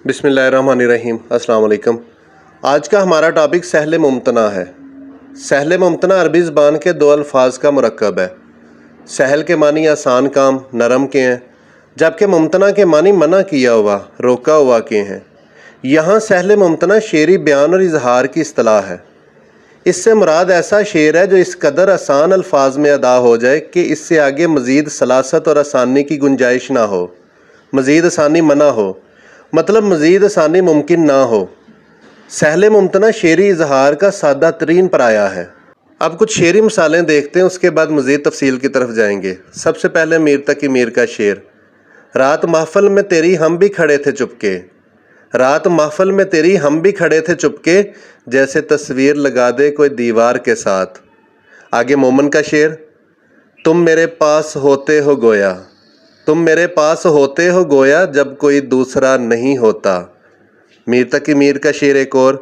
बिस्मिल्लाहिर्रहमानिर्रहीम। अस्सलाम वालेकुम। आज का हमारा टॉपिक सहल मुमतना है। सहल मुमतना अरबी ज़बान के दो अल्फाज का मुरक्कब है। सहल के मानी आसान काम, नरम के हैं, जबकि मुमतना के मानी मना किया हुआ, रोका हुआ के हैं। यहाँ सहल मुमतना शेरी बयान और इजहार की इस्तिलाह है। इससे मुराद ऐसा शेर है जो इस कदर आसान अल्फाज में अदा हो जाए कि इससे आगे मज़ीद सलासत और आसानी की गुंजाइश ना हो, मज़ीद आसानी मना हो, मतलब मज़ीद आसानी मुमकिन ना हो। सहल मुमतना शेरी इजहार का सादा तरीन पराया है। अब कुछ शेरी मिसालें देखते हैं, उसके बाद मज़ीद तफसील की तरफ जाएंगे। सबसे पहले मीर तकी मीर का शेर। रात महफिल में तेरी हम भी खड़े थे चुपके, रात महफिल में तेरी हम भी खड़े थे चुपके, जैसे तस्वीर लगा दे कोई दीवार के साथ। आगे मोमन का शेर। तुम मेरे पास होते हो गोया, तुम मेरे पास होते हो गोया, जब कोई दूसरा नहीं होता। मीर तकी मीर का शेर एक और।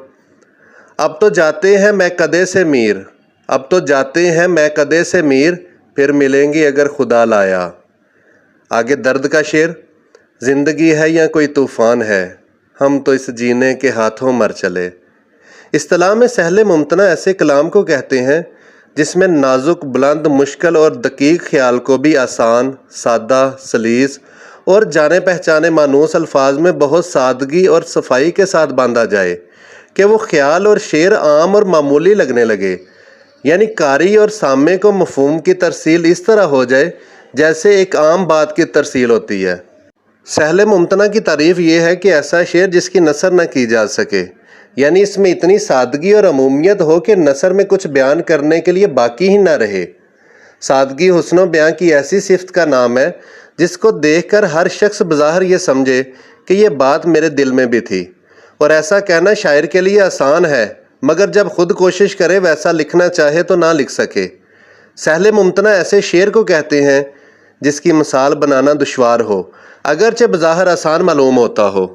अब तो जाते हैं मैं कदे से मीर, अब तो जाते हैं मैं कदे से मीर, फिर मिलेंगे अगर खुदा लाया। आगे दर्द का शेर। ज़िंदगी है या कोई तूफ़ान है, हम तो इस जीने के हाथों मर चले। इस्तिलाह में सहल मुमतना ऐसे कलाम को कहते हैं जिसमें नाजुक, बुलंद, मुश्किल और दकीक ख्याल को भी आसान, सादा, सलीस और जाने पहचाने मानूस अल्फाज में बहुत सादगी और सफाई के साथ बांधा जाए कि वो ख्याल और शेर आम और मामूली लगने लगे। यानी कारी और सामे को मफहूम की तरसील इस तरह हो जाए जैसे एक आम बात की तरसील होती है। सहल मुमतना की तारीफ़ ये है कि ऐसा शेर जिसकी नसर न की जा सके, यानी इसमें इतनी सादगी और अमूमियत हो कि नसर में कुछ बयान करने के लिए बाकी ही ना रहे। सादगी हुस्न बयान की ऐसी सिफ्त का नाम है जिसको देखकर हर शख्स बज़ाहिर ये समझे कि ये बात मेरे दिल में भी थी। और ऐसा कहना शायर के लिए आसान है, मगर जब खुद कोशिश करे वैसा लिखना चाहे तो ना लिख सके। सहल मुमतना ऐसे शेर को कहते हैं जिसकी मिसाल बनाना दुश्वार हो, अगरचे बज़ाहिर आसान मालूम होता हो।